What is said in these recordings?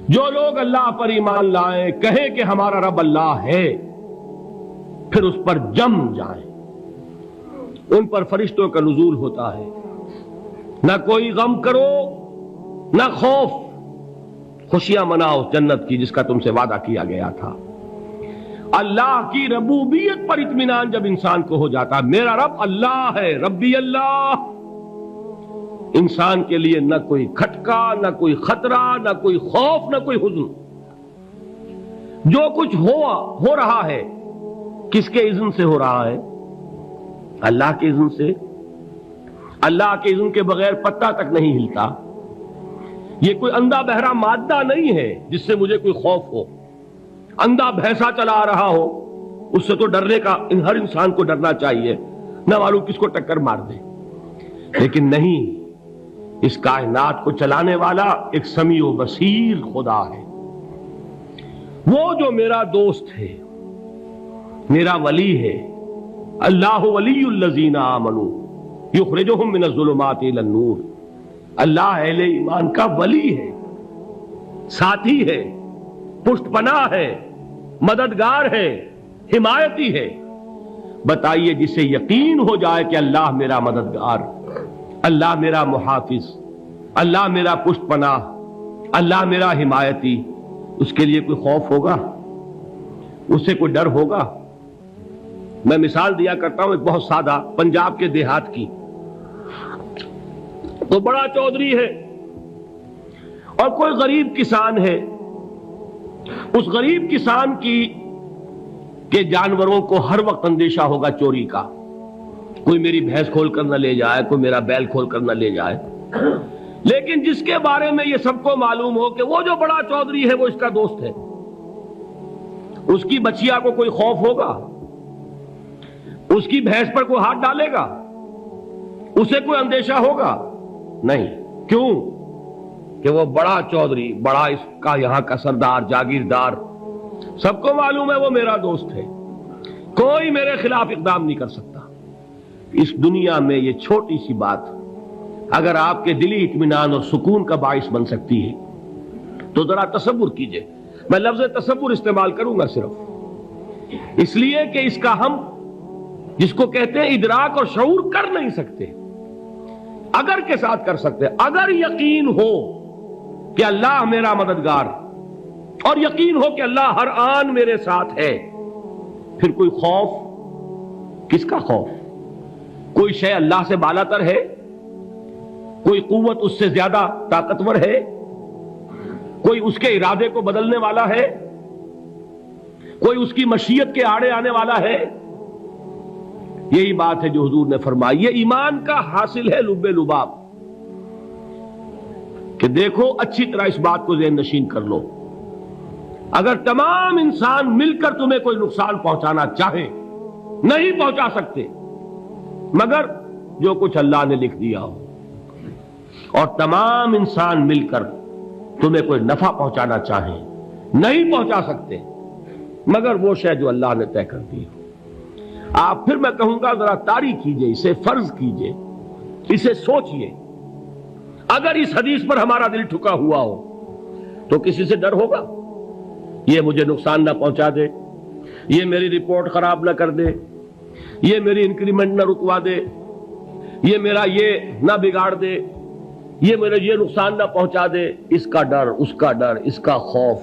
جو لوگ اللہ پر ایمان لائیں، کہیں کہ ہمارا رب اللہ ہے، پھر اس پر جم جائیں، ان پر فرشتوں کا نزول ہوتا ہے، نہ کوئی غم کرو نہ خوف، خوشیاں مناؤ جنت کی جس کا تم سے وعدہ کیا گیا تھا۔ اللہ کی ربوبیت پر اطمینان جب انسان کو ہو جاتا، میرا رب اللہ ہے، ربی اللہ، انسان کے لیے نہ کوئی کھٹکا، نہ کوئی خطرہ، نہ کوئی خوف، نہ کوئی حزن۔ جو کچھ ہو رہا ہے کس کے اذن سے ہو رہا ہے؟ اللہ کے اذن سے۔ اللہ کے اذن کے بغیر پتہ تک نہیں ہلتا۔ یہ کوئی اندھا بہرا مادہ نہیں ہے جس سے مجھے کوئی خوف ہو۔ اندھا بھینسا چلا آ رہا ہو اس سے تو ڈرنے کا ہر انسان کو ڈرنا چاہیے، نہ معلوم کس کو ٹکر مار دے، لیکن نہیں، اس کائنات کو چلانے والا ایک سمیع و بصیر خدا ہے، وہ جو میرا دوست ہے، میرا ولی ہے۔ اللہ ولی الذین آمنوا یخرجہم من الظلمات الی النور۔ اللہ اہل ایمان کا ولی ہے، ساتھی ہے، پشت پناہ ہے، مددگار ہے، حمایتی ہے۔ بتائیے جسے یقین ہو جائے کہ اللہ میرا مددگار، اللہ میرا محافظ، اللہ میرا پشت پناہ، اللہ میرا حمایتی، اس کے لیے کوئی خوف ہوگا؟ اس سے کوئی ڈر ہوگا؟ میں مثال دیا کرتا ہوں ایک بہت سادہ، پنجاب کے دیہات کی۔ تو بڑا چودھری ہے اور کوئی غریب کسان ہے۔ اس غریب کسان کے جانوروں کو ہر وقت اندیشہ ہوگا چوری کا، کوئی میری بھینس کھول کر نہ لے جائے، کوئی میرا بیل کھول کر نہ لے جائے۔ لیکن جس کے بارے میں یہ سب کو معلوم ہو کہ وہ جو بڑا چودھری ہے وہ اس کا دوست ہے، اس کی بچیا کو کوئی خوف ہوگا؟ اس کی بھینس پر کوئی ہاتھ ڈالے گا؟ اسے کوئی اندیشہ ہوگا؟ نہیں۔ کیوں؟ کہ وہ بڑا چودھری، بڑا اس کا یہاں کا سردار، جاگیردار، سب کو معلوم ہے وہ میرا دوست ہے، کوئی میرے خلاف اقدام نہیں کر سکتا۔ اس دنیا میں یہ چھوٹی سی بات اگر آپ کے دلی اطمینان اور سکون کا باعث بن سکتی ہے تو ذرا تصور کیجئے۔ میں لفظ تصور استعمال کروں گا صرف اس لیے کہ اس کا ہم جس کو کہتے ہیں ادراک اور شعور کر نہیں سکتے، اگر کے ساتھ کر سکتے۔ اگر یقین ہو کہ اللہ میرا مددگار اور یقین ہو کہ اللہ ہر آن میرے ساتھ ہے، پھر کوئی خوف، کس کا خوف؟ کوئی شے اللہ سے بالا تر ہے؟ کوئی قوت اس سے زیادہ طاقتور ہے؟ کوئی اس کے ارادے کو بدلنے والا ہے؟ کوئی اس کی مشیت کے آڑے آنے والا ہے؟ یہی بات ہے جو حضور نے فرمائی۔ یہ ایمان کا حاصل ہے لب لباب، کہ دیکھو اچھی طرح اس بات کو ذہن نشین کر لو، اگر تمام انسان مل کر تمہیں کوئی نقصان پہنچانا چاہے نہیں پہنچا سکتے، مگر جو کچھ اللہ نے لکھ دیا ہو، اور تمام انسان مل کر تمہیں کوئی نفع پہنچانا چاہیں نہیں پہنچا سکتے، مگر وہ شے جو اللہ نے طے کر دی ہو۔ آپ پھر میں کہوں گا ذرا طاری کیجئے، اسے فرض کیجئے، اسے سوچئے۔ اگر اس حدیث پر ہمارا دل ٹھکا ہوا ہو تو کسی سے ڈر ہوگا؟ یہ مجھے نقصان نہ پہنچا دے، یہ میری رپورٹ خراب نہ کر دے، یہ میری انکریمنٹ نہ رکوا دے، یہ میرا یہ نہ بگاڑ دے، یہ میرا یہ نقصان نہ پہنچا دے۔ اس کا ڈر، اس کا ڈر، اس کا خوف،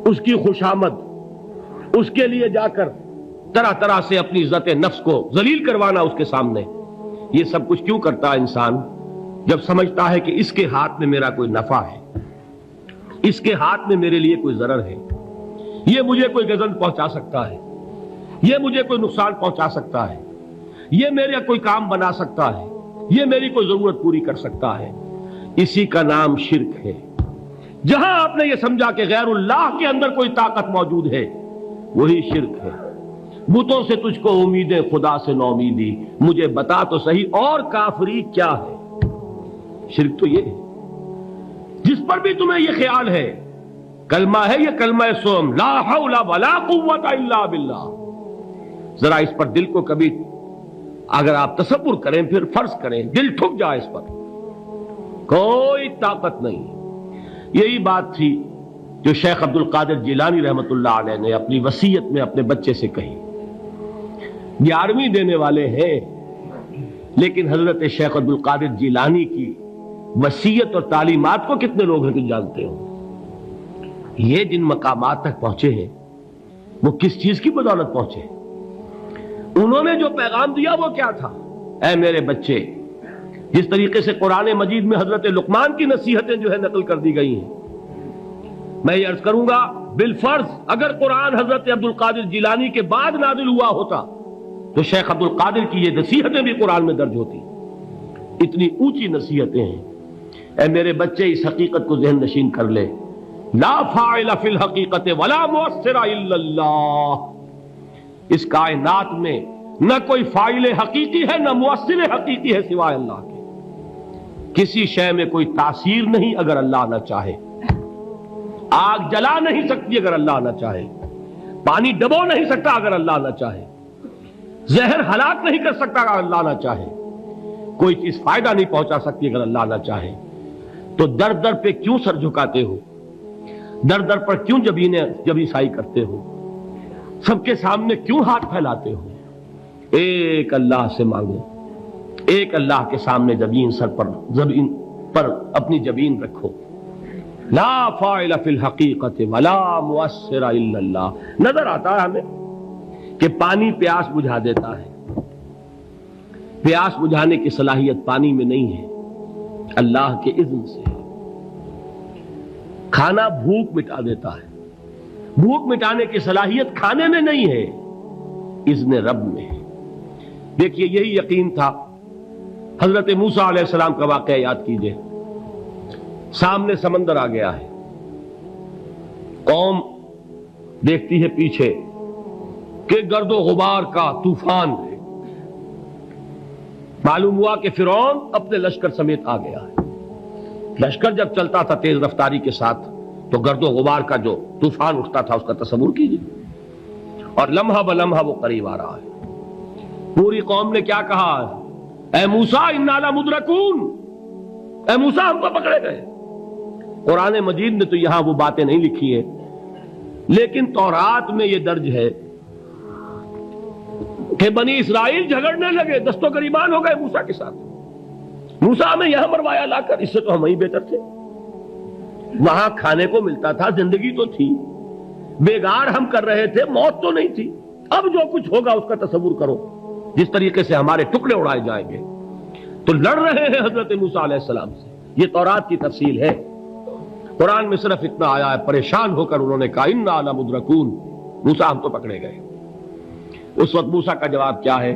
اس کی خوشامد، اس کے لیے جا کر طرح طرح سے اپنی عزت نفس کو ذلیل کروانا اس کے سامنے، یہ سب کچھ کیوں کرتا ہے انسان؟ جب سمجھتا ہے کہ اس کے ہاتھ میں میرا کوئی نفع ہے، اس کے ہاتھ میں میرے لیے کوئی ضرر ہے، یہ مجھے کوئی غضب پہنچا سکتا ہے، یہ مجھے کوئی نقصان پہنچا سکتا ہے، یہ میرا کوئی کام بنا سکتا ہے، یہ میری کوئی ضرورت پوری کر سکتا ہے، اسی کا نام شرک ہے۔ جہاں آپ نے یہ سمجھا کہ غیر اللہ کے اندر کوئی طاقت موجود ہے، وہی شرک ہے۔ بتوں سے تجھ کو امیدیں، خدا سے نومیدی، مجھے بتا تو صحیح اور کافری کیا ہے؟ شرک تو یہ ہے۔ جس پر بھی تمہیں یہ خیال ہے، کلمہ ہے یہ کلمہ سوم، لا حول ولا قوت الا باللہ، ذرا اس پر دل کو کبھی اگر آپ تصور کریں، پھر فرض کریں، دل ٹھک جائے اس پر، کوئی طاقت نہیں۔ یہی بات تھی جو شیخ عبد القادر جیلانی رحمۃ اللہ علیہ نے اپنی وصیت میں اپنے بچے سے کہی. 11ویں دینے والے ہیں، لیکن حضرت شیخ عبد القادر جیلانی کی وصیت اور تعلیمات کو کتنے لوگ ہیں کہ جانتے ہو؟ یہ جن مقامات تک پہنچے ہیں وہ کس چیز کی بدولت پہنچے؟ انہوں نے جو پیغام دیا وہ کیا تھا؟ اے میرے بچے، جس طریقے سے قرآن مجید میں حضرت لقمان کی نصیحتیں جو ہے نقل کر دی گئی ہیں، میں یہ عرض کروں گا بالفرض اگر قرآن حضرت عبد القادر جیلانی کے بعد نازل ہوا ہوتا تو شیخ عبد القادر کی یہ نصیحتیں بھی قرآن میں درج ہوتی. اتنی اونچی نصیحتیں ہیں. اے میرے بچے، اس حقیقت کو ذہن نشین کر لے، لا فاعل فی الحقیقت ولا مؤثر الا اللہ. اس کائنات میں نہ کوئی فاعل حقیقی ہے نہ مؤثر حقیقی ہے سوائے اللہ کے. کسی شے میں کوئی تاثیر نہیں اگر اللہ نہ چاہے. آگ جلا نہیں سکتی اگر اللہ نہ چاہے. پانی ڈبو نہیں سکتا اگر اللہ نہ چاہے. زہر ہلاک نہیں کر سکتا اگر اللہ نہ چاہے. کوئی چیز فائدہ نہیں پہنچا سکتی اگر اللہ نہ چاہے. تو در در پہ کیوں سر جھکاتے ہو؟ در در پر کیوں جبیں سائی کرتے ہو؟ سب کے سامنے کیوں ہاتھ پھیلاتے ہو؟ ایک اللہ سے مانگو، ایک اللہ کے سامنے زمین پر اپنی جبین رکھو. لا فاعل فی الحقیقت ولا مؤثر الا اللہ. نظر آتا ہے ہمیں کہ پانی پیاس بجھا دیتا ہے. پیاس بجھانے کی صلاحیت پانی میں نہیں ہے، اللہ کے اذن سے. کھانا بھوک مٹا دیتا ہے، بھوک مٹانے کی صلاحیت کھانے میں نہیں ہے، اذن رب میں ہے. دیکھیے یہی یقین تھا. حضرت موسیٰ علیہ السلام کا واقعہ یاد کیجئے. سامنے سمندر آ گیا ہے، قوم دیکھتی ہے پیچھے کہ گرد و غبار کا طوفان ہے. معلوم ہوا کہ فرعون اپنے لشکر سمیت آ گیا ہے. لشکر جب چلتا تھا تیز رفتاری کے ساتھ تو گرد و غبار کا جو طوفان اٹھتا تھا اس کا تصور کیجیے. اور لمحہ بلمحہ وہ قریب آ رہا ہے. پوری قوم نے کیا کہا؟ اے موسیٰ انا لمدرکون، اے موسیٰ ہم کو پکڑے گئے. قرآن مجید نے تو یہاں وہ باتیں نہیں لکھی ہیں، لیکن تورات میں یہ درج ہے کہ بنی اسرائیل جھگڑنے لگے، دست و گریبان ہو گئے موسیٰ کے ساتھ. موسیٰ ہمیں یہاں مروایا لا کر، اس سے تو ہم ہی بہتر تھے. وہاں کھانے کو ملتا تھا، زندگی تو تھی، بیگار ہم کر رہے تھے، موت تو نہیں تھی. اب جو کچھ ہوگا اس کا تصور کرو، جس طریقے سے ہمارے ٹکڑے اڑائے جائیں گے. تو لڑ رہے ہیں حضرت موسیٰ علیہ السلام سے. یہ تورات کی تفصیل ہے. قرآن میں صرف اتنا آیا ہے، پریشان ہو کر انہوں نے کہا انا لمدرکون، موسیٰ ہم تو پکڑے گئے. اس وقت موسیٰ کا جواب کیا ہے؟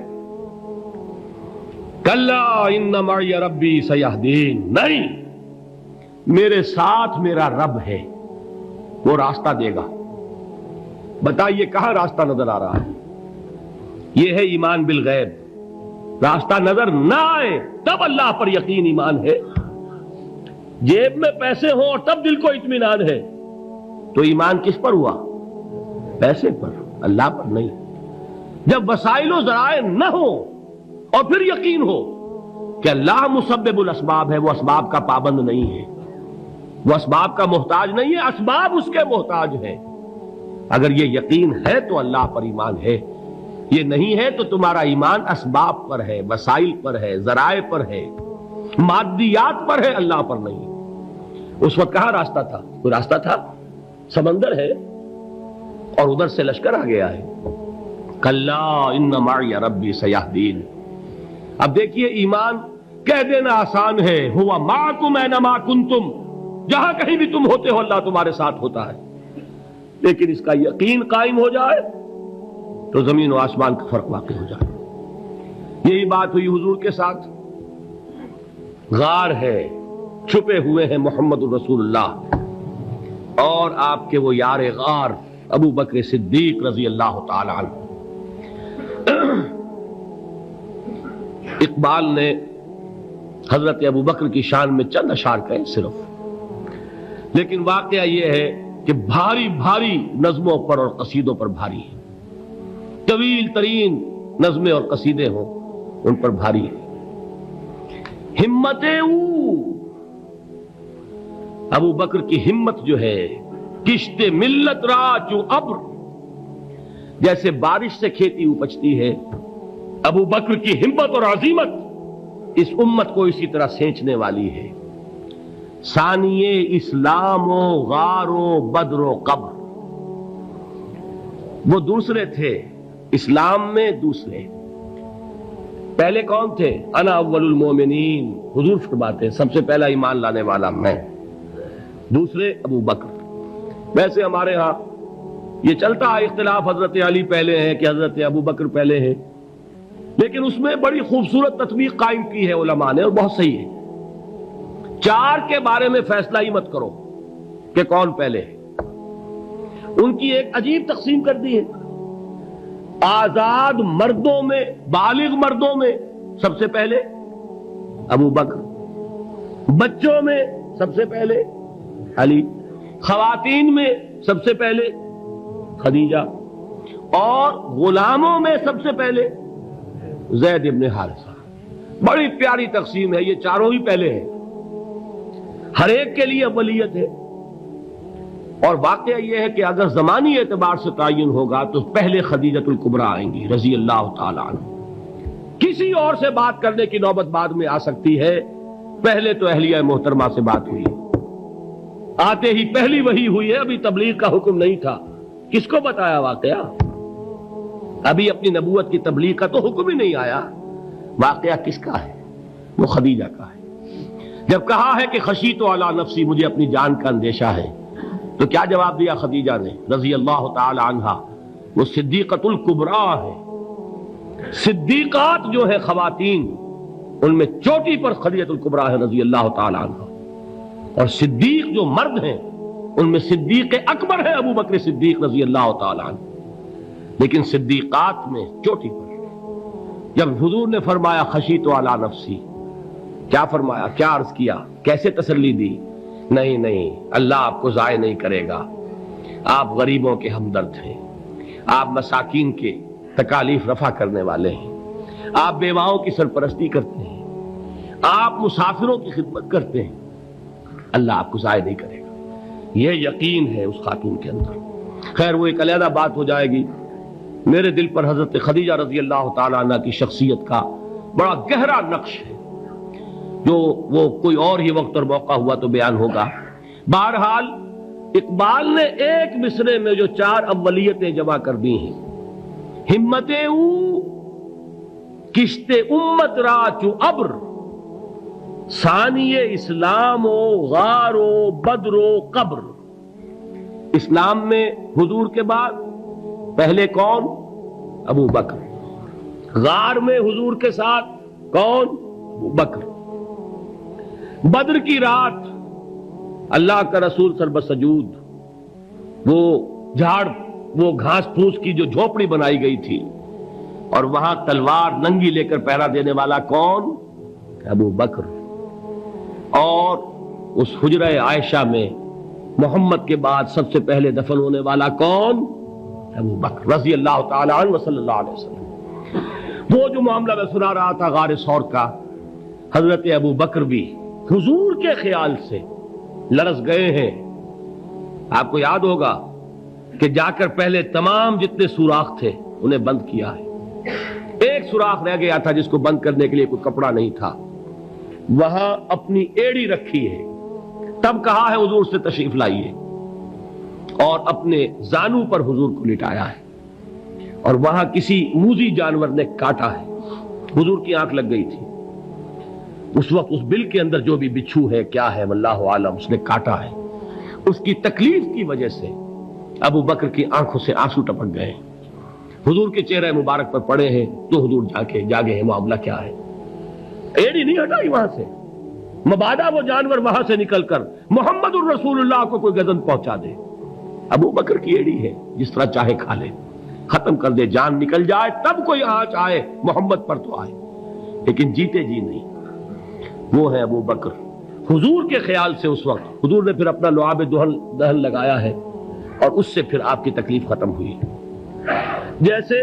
کلا ان معی ربی سیہدین. نہیں، میرے ساتھ میرا رب ہے، وہ راستہ دے گا. بتائیے کہاں راستہ نظر آ رہا ہے؟ یہ ہے ایمان بالغیب. راستہ نظر نہ آئے تب اللہ پر یقین ایمان ہے. جیب میں پیسے ہوں اور تب دل کو اطمینان ہے تو ایمان کس پر ہوا؟ پیسے پر، اللہ پر نہیں. جب وسائل و ذرائع نہ ہو اور پھر یقین ہو کہ اللہ مسبب الاسباب ہے، وہ اسباب کا پابند نہیں ہے، وہ اسباب کا محتاج نہیں ہے، اسباب اس کے محتاج ہیں. اگر یہ یقین ہے تو اللہ پر ایمان ہے. یہ نہیں ہے تو تمہارا ایمان اسباب پر ہے، وسائل پر ہے، ذرائع پر ہے، مادیات پر ہے، اللہ پر نہیں. اس وقت کہاں راستہ تھا؟ کوئی راستہ تھا؟ سمندر ہے اور ادھر سے لشکر آ گیا ہے. کلا ان معی ربی سیہدین. اب دیکھیے ایمان کہہ دینا آسان ہے، ہوا معکم اینما کنتم، جہاں کہیں بھی تم ہوتے ہو اللہ تمہارے ساتھ ہوتا ہے. لیکن اس کا یقین قائم ہو جائے تو زمین و آسمان کا فرق واقع ہو جائے. یہی بات ہوئی حضور کے ساتھ. غار ہے، چھپے ہوئے ہیں محمد الرسول اللہ اور آپ کے وہ یار غار ابو بکر صدیق رضی اللہ تعالی عنہ. اقبال نے حضرت ابو بکر کی شان میں چند اشعار کہے صرف، لیکن واقعہ یہ ہے کہ بھاری بھاری نظموں پر اور قصیدوں پر بھاری ہے. طویل ترین نظمیں اور قصیدے ہوں ان پر بھاری ہے. ہمت ابو بکر کی ہمت جو ہے کشت ملت را چو ابر، جیسے بارش سے کھیتی اپجتی ہے، ابو بکر کی ہمت اور عزیمت اس امت کو اسی طرح سینچنے والی ہے۔ ثانیے اسلام و غار و بدر و قبر، وہ دوسرے تھے اسلام میں، دوسرے پہلے کون تھے؟ انا اول المومنین، حضور فرماتے ہیں سب سے پہلا ایمان لانے والا میں، دوسرے ابو بکر۔ ویسے ہمارے ہاں یہ چلتا ہے اختلاف، حضرت علی پہلے ہیں کہ حضرت ابو بکر پہلے ہیں، لیکن اس میں بڑی خوبصورت تطبیق قائم کی ہے علماء نے، اور بہت صحیح ہے۔ چار کے بارے میں فیصلہ ہی مت کرو کہ کون پہلے ہے، ان کی ایک عجیب تقسیم کر دی ہے۔ آزاد مردوں میں، بالغ مردوں میں سب سے پہلے ابو بکر، بچوں میں سب سے پہلے علی، خواتین میں سب سے پہلے خدیجہ، اور غلاموں میں سب سے پہلے زید ابن حارثہ۔ بڑی پیاری تقسیم ہے، یہ چاروں ہی پہلے ہیں، ہر ایک کے لیے اولیت ہے۔ اور واقعہ یہ ہے کہ اگر زمانی اعتبار سے تعین ہوگا تو پہلے خدیجۃ الکبریٰ آئیں گی رضی اللہ تعالی عنہ، کسی اور سے بات کرنے کی نوبت بعد میں آ سکتی ہے، پہلے تو اہلیہ محترمہ سے بات ہوئی، آتے ہی پہلی وحی ہوئی ہے، ابھی تبلیغ کا حکم نہیں تھا، کس کو بتایا واقعہ؟ ابھی اپنی نبوت کی تبلیغ کا تو حکم ہی نہیں آیا، واقعہ کس کا ہے؟ وہ خدیجہ کا ہے۔ جب کہا ہے کہ خشیت علی نفسی، مجھے اپنی جان کا اندیشہ ہے، تو کیا جواب دیا خدیجہ نے رضی اللہ تعالی عنہا؟ وہ صدیقۃ الکبریٰ ہے، صدیقات جو ہے خواتین، ان میں چوٹی پر خدیجۃ الکبریٰ ہے رضی اللہ تعالی عنہا، اور صدیق جو مرد ہیں ان میں صدیق اکبر ہے ابو بکر صدیق رضی اللہ تعالی عنہ، لیکن صدیقات میں چوٹی پر۔ جب حضور نے فرمایا خشیت علی نفسی، کیا فرمایا، کیا عرض کیا، کیسے تسلی دی؟ نہیں نہیں، اللہ آپ کو ضائع نہیں کرے گا، آپ غریبوں کے ہمدرد ہیں، آپ مساکین کے تکالیف رفع کرنے والے ہیں، آپ بیواؤں کی سرپرستی کرتے ہیں، آپ مسافروں کی خدمت کرتے ہیں، اللہ آپ کو ضائع نہیں کرے گا۔ یہ یقین ہے اس خاتون کے اندر۔ خیر وہ ایک علیحدہ بات ہو جائے گی۔ میرے دل پر حضرت خدیجہ رضی اللہ تعالی عنہ کی شخصیت کا بڑا گہرا نقش ہے، جو وہ کوئی اور ہی وقت اور موقع ہوا تو بیان ہوگا۔ بہرحال اقبال نے ایک مصرے میں جو چار اولیتیں جمع کر دی ہیں، ہمتیں او کشت امت را چو ابر، ثانی اسلام و غار و بدر و قبر۔ اسلام میں حضور کے بعد پہلے کون؟ ابو بکر۔ غار میں حضور کے ساتھ کون؟ ابو بکر۔ بدر کی رات اللہ کا رسول سر بسجود، وہ جھاڑ، وہ گھاس پھوس کی جو جھوپڑی بنائی گئی تھی، اور وہاں تلوار ننگی لے کر پہرا دینے والا کون؟ ابو بکر۔ اور اس حجرہ عائشہ میں محمد کے بعد سب سے پہلے دفن ہونے والا کون؟ ابو بکر رضی اللہ تعالی عنہ صلی اللہ علیہ وسلم۔ وہ جو معاملہ میں سنا رہا تھا غار ثور کا، حضرت ابو بکر بھی حضور کے خیال سے لرز گئے ہیں۔ آپ کو یاد ہوگا کہ جا کر پہلے تمام جتنے سوراخ تھے انہیں بند کیا ہے، ایک سوراخ رہ گیا تھا جس کو بند کرنے کے لیے کوئی کپڑا نہیں تھا، وہاں اپنی ایڑی رکھی ہے، تب کہا ہے حضور سے تشریف لائیے، اور اپنے زانو پر حضور کو لٹایا ہے، اور وہاں کسی موذی جانور نے کاٹا ہے، حضور کی آنکھ لگ گئی تھی، اس وقت اس بل کے اندر جو بھی بچھو ہے کیا ہے واللہ عالم، اس نے کاٹا ہے، اس کی تکلیف کی وجہ سے ابو بکر کی آنکھوں سے آنسو ٹپک گئے، حضور کے چہرے مبارک پر پڑے ہیں، تو حضور جاگے ہیں، معاملہ کیا ہے؟ ایڑی نہیں ہٹائی وہاں سے، مبادا وہ جانور وہاں سے نکل کر محمد الرسول اللہ کو کوئی گزن پہنچا دے، ابو بکر کی ایڑی ہے، جس طرح چاہے کھا لے، ختم کر دے، جان نکل جائے تب کوئی آنچ آئے، محمد پر تو آئے، لیکن جیتے جی نہیں۔ وہ ہے ابو بکر۔ حضور کے خیال سے اس وقت حضور نے پھر اپنا لعاب دہن لگایا ہے، اور اس سے پھر آپ کی تکلیف ختم ہوئی۔ جیسے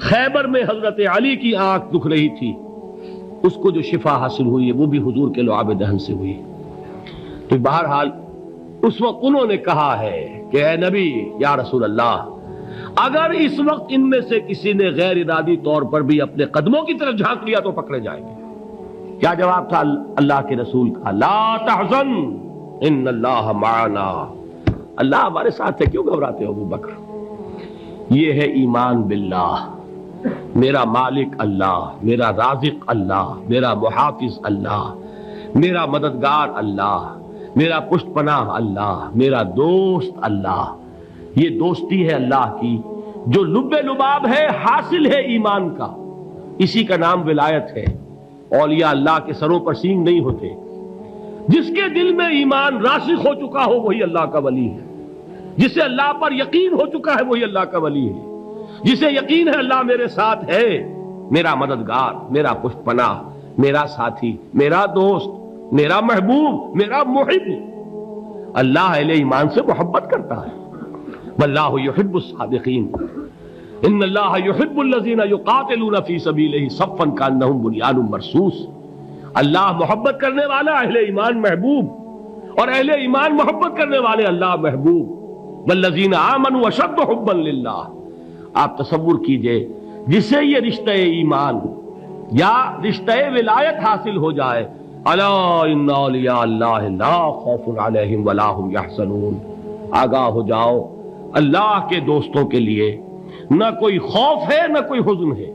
خیبر میں حضرت علی کی آنکھ دکھ رہی تھی، اس کو جو شفا حاصل ہوئی ہے وہ بھی حضور کے لعاب دہن سے ہوئی۔ تو بہرحال اس وقت انہوں نے کہا ہے کہ اے نبی یا رسول اللہ، اگر اس وقت ان میں سے کسی نے غیر ارادی طور پر بھی اپنے قدموں کی طرف جھانک لیا تو پکڑے جائیں گے۔ کیا جواب تھا اللہ کے رسول کا؟ لا تحزن ان اللہ معنا، اللہ ہمارے ساتھ ہے، کیوں گھبراتے ہو ابو بکر؟ یہ ہے ایمان باللہ، میرا مالک اللہ، میرا رازق اللہ، میرا محافظ اللہ، میرا مددگار اللہ، میرا پشت پناہ اللہ، میرا دوست اللہ۔ یہ دوستی ہے اللہ کی جو لب لباب ہے، حاصل ہے ایمان کا، اسی کا نام ولایت ہے۔ اولیاء اللہ کے سروں پر سینگ نہیں ہوتے، جس کے دل میں ایمان راسخ ہو چکا ہو وہی اللہ کا ولی ہے، جسے اللہ پر یقین ہو چکا ہے وہی اللہ کا ولی ہے، جسے یقین ہے اللہ میرے ساتھ ہے، میرا مددگار، میرا پشت پناہ، میرا ساتھی، میرا دوست، میرا محبوب، میرا محب۔ اللہ اہل ایمان سے محبت کرتا ہے۔ واللہ یحب الصادقین، ان اللہ یحب الذین یقاتلون فی سبیلہ صفا کانہم بنیان مرصوص۔ اللہ محبت کرنے والا، اہل ایمان محبوب، اور اہل ایمان محبت کرنے والے اللہ محبوب۔ والذین آمنوا اشد حبا للہ۔ آپ تصور کیجئے جسے یہ رشتہ ایمان یا رشتہ ولایت حاصل ہو جائے، الا ان اولیاء اللہ لا خوف علیہم ولا هم یحزنون، آگاہ ہو جاؤ، اللہ کے دوستوں کے لیے نہ کوئی خوف ہے نہ کوئی حزن ہے۔